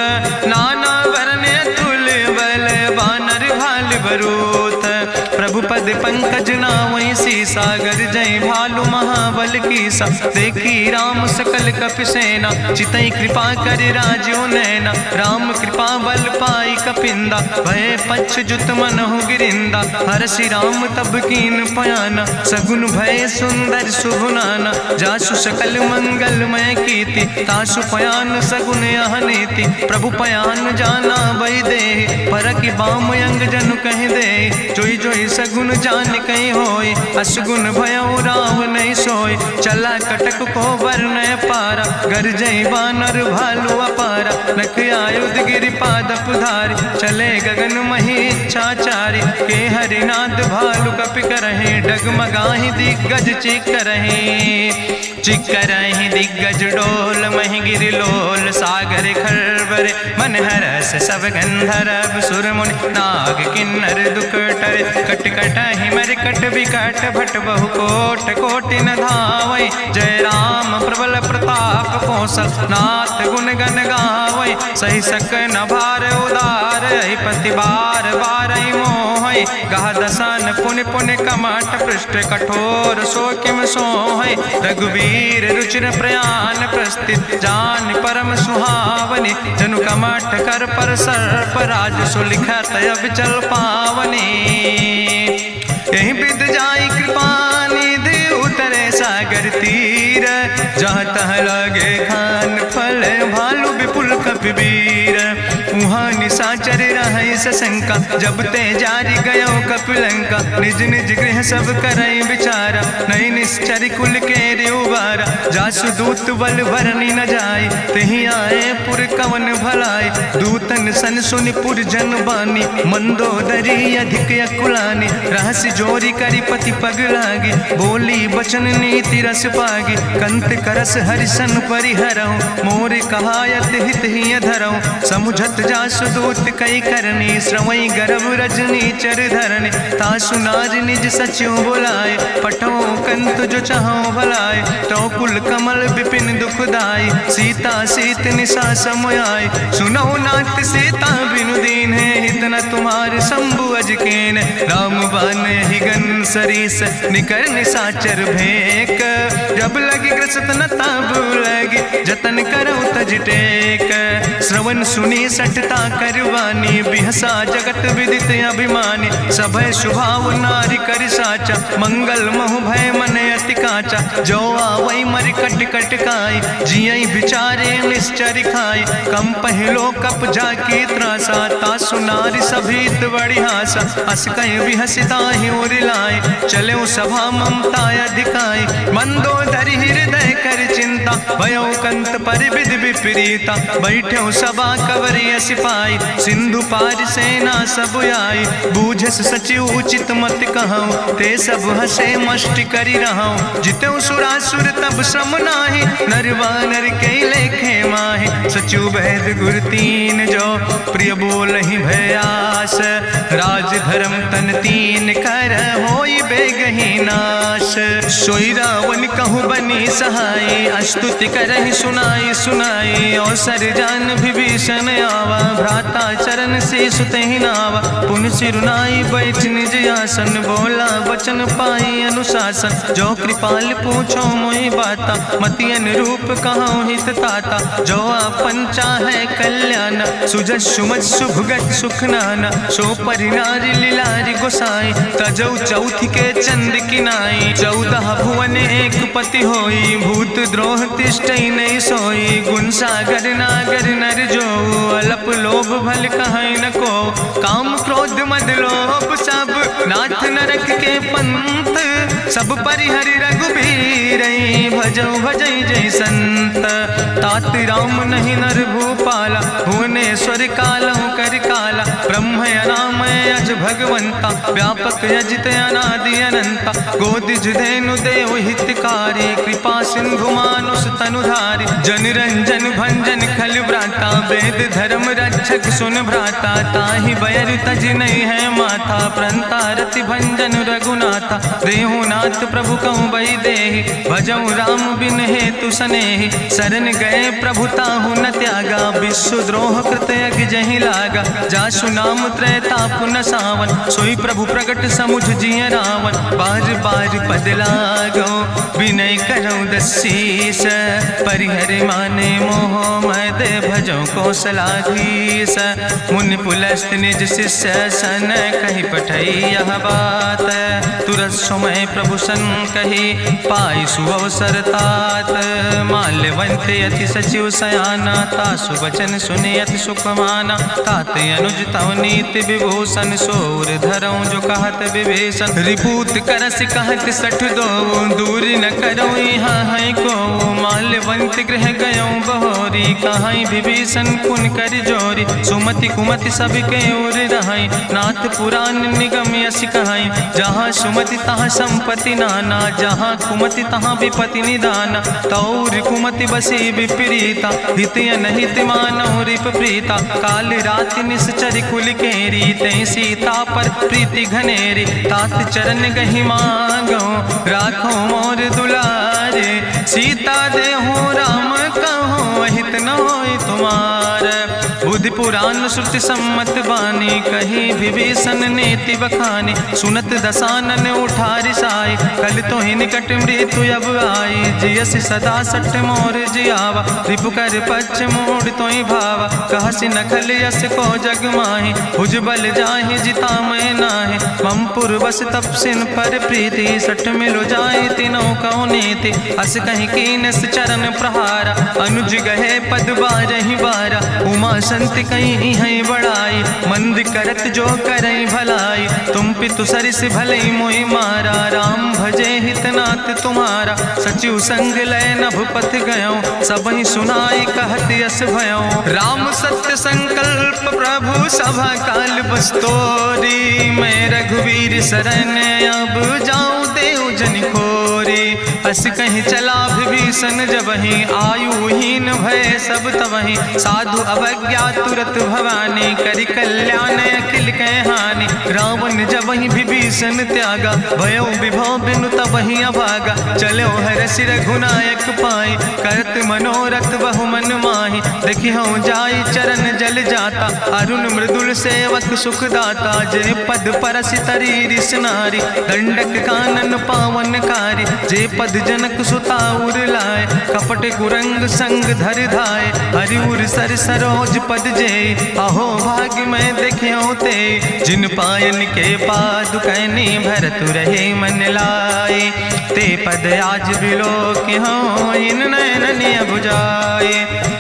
नाना वर्ण तुल बल, बानर भाल बरूथ। प्रभु पद पंकज नावै सी, सागर जय भालु भालू महाबल कीसा, देखी राम सकल कपि सेना, चितई कृपा कर राजो नैना। राम कृपा बल पाई कपिंदा, भय पच्युत मनहु गिरिंदा। हरषि राम तब कीन पयाना, सगुन भय सुंदर शुभ नाना। जासु सकल मंगलमय कीर्ति, तासु पयान सगुन यह नीति। प्रभु पयान जाना बई दे, परखि बाम अंग जनु कहि दे। जोई जोई सगुन जान कहीं होय, असगुन भयउ राम नहीं सोय। चला कटक को वर्णय पारा, गरजई बानर भालू अपारा। नख आयुध गिरिपाद पुधारी, चले गगन मही इच्छाचारी। के हरिनाद भालू कपि करहि, डगमगाहि दिग्गज चिकरहि दिग्गज डोल। महि गिरि लोल सागर खरबरे, मन हरस सब गंधर्व सुर मुनि। नाग किन्नर दुख टरे, कट कटहि मरकट विकट। भट बहु कोट कोटि न धावै, जय राम प्रबल प्रताप कौशल। नाथ गुण गण गावै, सही सक न भार उदार। पति बार बार मोहै, गह दसन पुनि पुनि कमठ। पृष्ठ कठोर सो किम सोहै, रघुवीर रुचिर प्रयाण। प्रस्थित जान परम सुहावनी, जनु कमठ कर पर सर्प। राज सुलिखत अविचल पावनी, यही विद जाई कृपा निधि। उतरे सागर तीर, जहाँ तह लगे खान फल। भालू विपुल कपिवीर, उहाँ निशाचर रहै सशंका। जब ते जारी गयो कपिलंका, निज निज गृह सब करई विचारा। नहीं निश्चर कुल के उबारा, जासु दूत बल भरनी न जाय। तेहि आए पुर कवन भलाई, दूतन सन सुनि पुर जन बानी। मंदोदरी अधिक अकुलानी, रहस्य जोरी करी पति पग लागी। बोली बचन नीति रस पागी, कंत करस हरिसन परिहरऊँ। मोर कहायत हित ही धरऊँ, समुझत जासु दूत कई करनी। श्रवई गर्भ रजनी चर धरनी, तासु नाज निज सचिव बुलाए। पठो कंत जो चाहो भलाए, तो कुल कमल विपिन दुखदाई। सीता सीत निशा समयाय, सुनो नाथ सीता बिनु दीन है। हित न तुम्हार शंभु अजकेन, राम बान ही गन सरीस। निकर निशाचर भेक, जब लगी ग्रसत न ताब लगी। जतन करो तज टेक, श्रवण सुनी सठता करवानी। बिहसा जगत विदित अभिमानी, सभय शुभाव नारी कर साचा। मंगल महु भय मन अति काचा, जो आवै मर कट कट काई। जियई विचारे निश्चर खाई, कम पहलो कप जाकी त्रासा। तासु नारी सभीत बड़ी हासा, अस कहीं विहसिता ही उर लाए। चलो सभा ममता अधिकाई, मंदोदरी हृदय कर चिंता। भयो कंत पर विधि विपरीता, बैठो सभा कवरिय सिपाही। सिंधु पार सेना सब आई, बूझस सचिव उचित मत कहूँ। ते सब हसे मष्ट करी रहूँ, जितौ सुरासुर तब श्रम नाही। नर वानर के लेखे माहि, सचिव वैद गुर तीन जो। प्रिय बोलहि भयास, राज धर्म तन तीन कर। होई बेगहि नाश, सोई रावण कहूँ बनी सहाय। अस्तुति करहि सुनाई सुनाई, अवसर जान विभीषण आवा। भ्राता चरण से सुतहि नावा, पुन सिरुनाई बैठ निज आसन। बोला वचन पाई अनुशासन, जो कृपाल पूछो मोहि बाता। मति अनुरूप कहूँ हित ताता, जो आपन चाहे कल्याण। सुजस सुमत सुभगत सुख नाना, सो परिनारी लीलारी गोसाई। तजौ चौथ के चंद किनाई, 14 भुवन एक पति होई। भूत द्रोह तिष्ठई नहीं सोई, गुण सागर नागर नर जो। अलप लोभ भल कहीं न को, काम क्रोध मद लोभ सब। नाथ नरक के पंथ, सब परिहरि रघुबीर। भजौ भजई जय संत, तात राम नहीं नर भूपाला। भुवनेश्वर कालहु कर काला, ब्रह्म अनामय अज भगवंता। व्यापक यजित अनादि अनंता, गोदिज धेनु देव हितकारी। कृपा सिंधु मानुष तनुधारी, जन रंजन भंजन खल व्राता। वेद धर्म रक्षक सुन भ्राता, ताहि बैर तज नहीं है माथा। प्रंता रति भंजन रघुनाथा, देहु नाथ प्रभु कहूँ बई देहि। भजऊ राम बिन हेतु स्नेहि, शरण गए प्रभु ताहु न त्यागा, विश्वद्रोह कृत यज्ञ जहि लागा, जासु नाम त्रैताप न सावन, सोई प्रभु प्रगट समुझ जिय रावण, बार बार पद लागो विनय करऊँ दसीस, परिहर माने मोह मद भजऊँ कौशलाधीश, मुनि पुलस्त निज शिष्य सन कही पठई यह बात, तुरत समय प्रभु सन कही पाई सुअवसर तात, माल्यवंत अति सचिव सयाना, तासु वचन सुनि अति सुख माना, तात अनुज तव नीति विभूषण, सोर धरऊँ जो कहत विभीषण, रिपूत करस कहत सठ दो, दूर न करो यहाँ है को, माल्यवंत गृह गयों बहोरी, कहाई विभीषण पुन कर जोरी, सुमति कुमति सबके ओर रहाई, नाथ पुराण निगम यश कहाई, जहाँ सुमति तहाँ संपत्ति नाना, जहाँ कुमति तहाँ विपति निदाना, तौर कुमति बसी विपरीता, हित अनहित मानव रिप प्रीता, काल रात निश्चर कुल केरी, तै सीता पर प्रीति घनेरी, तात चरण गहि मांगो राखो मोर दुलारे, सीता देहो राम कहो हित न होय तुम्हार, बुद्धि पुराण श्रुति सम्मत बानी, कही विभीषण नेति बखानी, सुनत दसानन उठारि साई, कल तो ही निकट मृत्यु अब आई, जियस सदा सठ मोर जियावा, रिपु कर पच्छ मोड़ तो ही भावा, कहसि नखल यस को जग माहि, भुज बल जाहि जिता मैं नाहि, मम पुरबस तपसिन पर प्रीति, सठ मिलो जाय तीनों कौ नीति, अस कहीं कीनस चरण प्रहारा, अनुज गहे पद बारहि बारा, उमा संति कहीं है बड़ाई, मंद करत जो करई भलाई, तुम पितु सरिस भलई मोहि मारा, राम भजे हितनाथ तुम्हारा, सचिव संग लय नभ पथ गयो, सबहि सुनाई कहत यस भयो, राम सत्य संकल्प प्रभु सभा काल बस्तोरी, मैं रघुवीर शरण अब जाऊं देव जन खोरी, अस कहीं चला विभीषण जबहि, आयुहीन भय सब तबहि, साधु अवज्ञा तुरत भवानी, करि कल्याण अखिल कै हानि, रावण जबहि विभीषण त्यागा, भयो विभव बिनु तबहि अभागा, चलो हरषि रघुनायक पाई, करत मनोरथ बहु मन माहि, देखिहु जाई चरण जल जाता, अरुण मृदुल सेवक सुख दाता, जे पद परसि तरी रिस नारी, दंडक कानन पावन कारी, जे पद जनक सुता उर लाए, कपट कुरंग संग धर धाय, हरिउर सर सरोज पद जे, अहो भाग्य मैं देखियो ते, जिन पायन के पादुकैनी भरत रहे मन लाए, ते पद आज बिलो कि हो इन नयन बुझाए,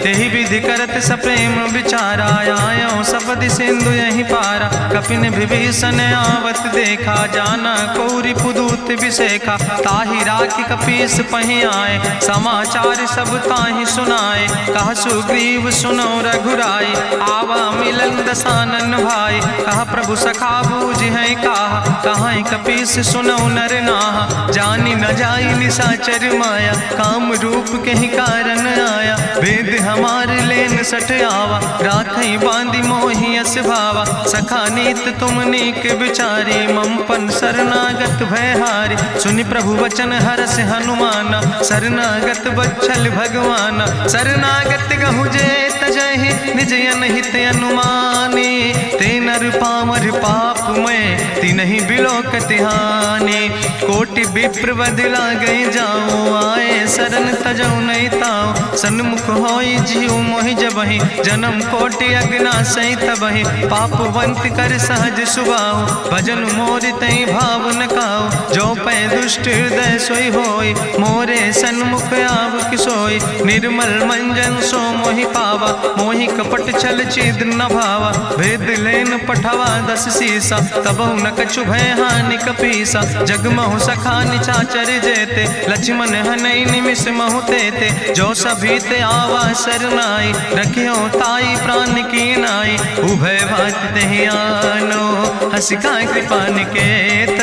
तेहि विधि करत सप्रेम विचारा, आयो सपदि सिंधु यही पारा, कपिन विभीषण आवत देखा, जाना कौरि पुदूत विशेखा, ताहि राखि कपीस पहि आए, समाचार सब ताहि सुनाए, कह सुग्रीव सुनो रघुराई, आवा मिलन दसानन भाई, कह प्रभु सखा बूझ है कहा कपीस सुनो नर नाहा, जानी न जाई निशाचर माया, काम रूप के ही कारण आया, वेद हमार लेन सठ आवा, राखई बांधी मोहि यस भावा, सखा नीत तुम नीक विचारी, मम पन शरणागत भयहारी, सुनि प्रभु वचन हरस हनुमाना, शरणागत बच्छल भगवाना, शरणागत गहु जे तजहि निज अनहित अनुमानी, ते नर पामर पाप में तिन्हि बिलोकति हानि, कोटि विप्र बदला गई जाऊँ, आए शरण तजऊ नहीं ताऊ, सन्मुख होई जीव मोहि जबहि, जन्म कोटि अग्ना सही तबहि, पापवंत कर सहज सुबाहु, भजन मोर तई भाव न काऊ, जो पै दुष्ट हृदय सोई होई, मोरे सन्मुख आव किसोई, निर्मल मंजन सो मोहि पावा, मोहि कपट छल छिद्र न भावा, भेद लेन पठवा दस सीसा, तबहु न कछु भय हानि कपीसा, जगमहु सखा निचाचर जेते, लक्ष्मण हनई निमिष महु तेते, जो सभी ते आवा सरनाई, रखियो ताई प्राण की नाई, उभय भात तेहि आनो, हसिका कृपा निकेत,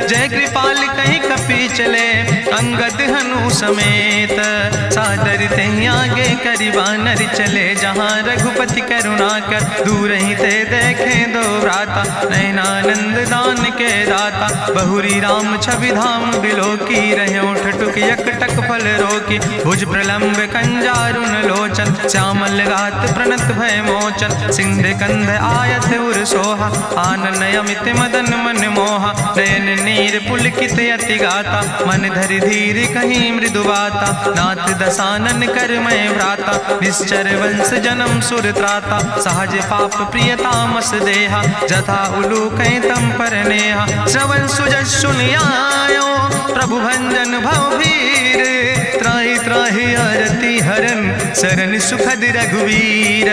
जय कृपाल कहीं कपी चले, अंगद हनु समेत। सादर ते आगे करी बानर चले जहाँ रघुपति करुणा कर। दूर ही ते देखे दो भ्राता नयनानंद दान के दाता। बहुरी राम छवि धाम बिलोकी रहे ठटुक यकटक फल रोकी। भुज प्रलंब कंजारुन लोचन श्यामल गात प्रणत भय मोचन। सिंध कंध आयत उर सोहा आनन अमित मदन मन मोहा। नयन नीर पुलकित अति गाता मन धरि धीर कहीं मृदु बाता। नाथ दसानन कर मैं भ्राता निश्चर वंश जन्म सुर त्राता। सहज पाप प्रियतामस देहा जथा उलूक तम पर नेहा। श्रवण सुजस सुनियायो प्रभु भंजन भवभीर। त्राहि त्राहि आरती हरन शरण सुखद रघुवीर।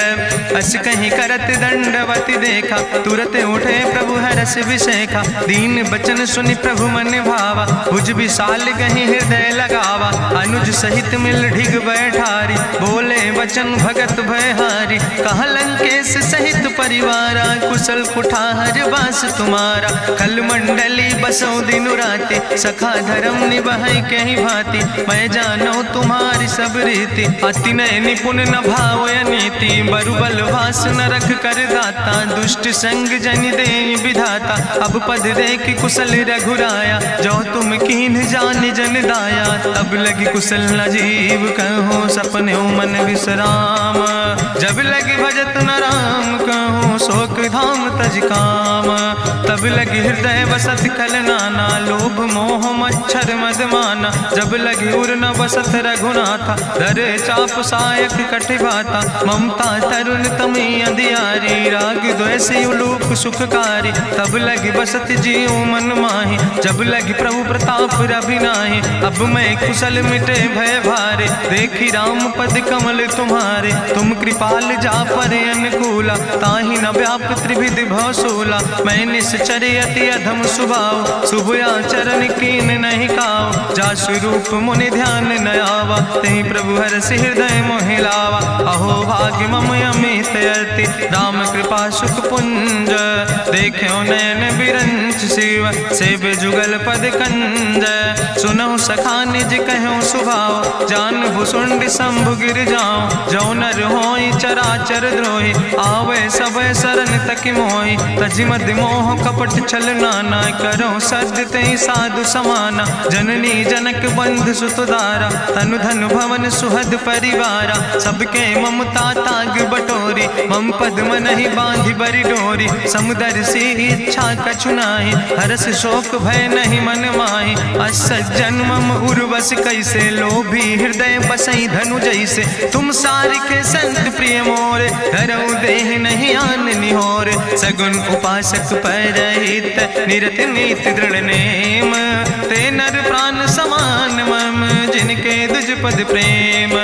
अस कहीं करत दंडवती देखा तुरत उठे प्रभु हरस विशेखा। दीन बचन सुनि प्रभु मन भावा भुज विशाल कहीं हृदय लगावा। अनुज सहित मिल ढिग बैठारी बोले वचन भगत भयहारी। कहा लंकेश सहित परिवारा कुशल कुठार वास तुम्हारा। कल मंडली बसो दिनु राति सखा धर्म निभाई कहीं भांति। मैं जानो तुम्हारी सब रीति अति नय निपुण न भाव नीति। बरुबल भास न रख कर दाता दुष्ट संग जन दे विधाता। अब पद देख कुशल रघुराया जो तुम कीन जान जन दाया। तब लगी कुशल न जीव कहो सपने मन विश्राम। जब लगी भजत न राम कहो शोक धाम तज काम। तब लगी हृदय बसत कल नाना लोभ मोह मच्छर मद माना। जब लगी उर न बसत रघुनाथा धरे चाप सायक कटिभाता। ममता तरुण तमी अंधियारी राग द्वेष उलूक सुखकारी। तब लगी बसत जीव मन माही जब लगी प्रभु प्रताप रवि नाही। अब मैं कुशल मिटे भय भारे देखी राम पद कमल तुम्हारे। तुम कृपाल जा पर अनुकूला ताहि न व्याप त्रिविध भवसूला। मैं निश्चर अति अधम सुभाव शुभ आचरण कीन नहीं काव। जा स्वरूप मुनि ध्यान न आवा तेहि प्रभु हरसि हृदय मोहि लावा। अहो भाग्य मम अमित अति राम कृपा सुख पुंज। देखो नयन बिरंच शिव सेव जुगल पद कंज। सुनहु सखा निज कहूँ सुभाव जान भुसुंड शंभु गिर जाऊं। जो नर होई चराचर द्रोही आवे सब शरण तक मोहि। तजि मद मोह कपट छल नाना करो सद्य तेहि साधु समाना। जननी जनक बंधु सुतदारा तनु धन भवन सुहद परिवारा। सबके ममता ताग बटोरी मम पद मनहि बांधि बरि डोरी। समुदर सी इच्छा कछु नाही हरस शोक भय नहीं मन माही। असज्जन मम उर्वश कैसे लोभी हृदय बसई धनु जैसे। तुम सारिके संत प्रिय मोरे धरऊ देह नहीं आन निहोर। सगुन उपासक परहित निरत नीत दृढ़ नेम। ते नर प्राण समान मम जिनके दुज पद प्रेम।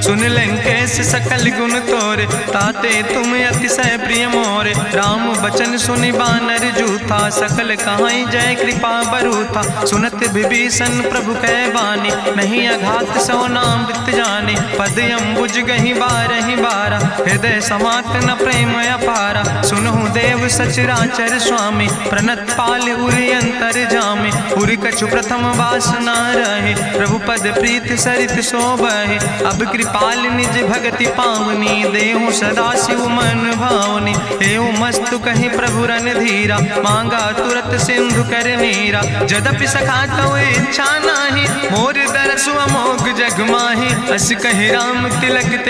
सुन लंकेश सकल गुण तोरे ताते तुम अतिशय प्रिय मोरे। राम बचन सुनि बानर जूथा सकल कहाई जय कृपा बरूथा। सुनत विभीषण प्रभु कै बानी नहीं अघात सो नाम वित जानी। पद अम्बुज गहि बारहि बारा हृदय समात न प्रेम अपारा। सुनहु देव सचराचर स्वामी प्रणत पाल उरि अंतर जामी। उरि कछु प्रथम वासना रहे प्रभु पद प्रीत सरित शोभहि। अब कृपाल निज भगति पावनी देहु सदा शिव मन भावनी। एवं मस्तु कहि प्रभु रन धीरा मांगा तुरत सिंधु कर नीरा। जदपि सखा तव इच्छा नाही मोर दरसु अमोघ जग माही। अस कहि राम तिलक ते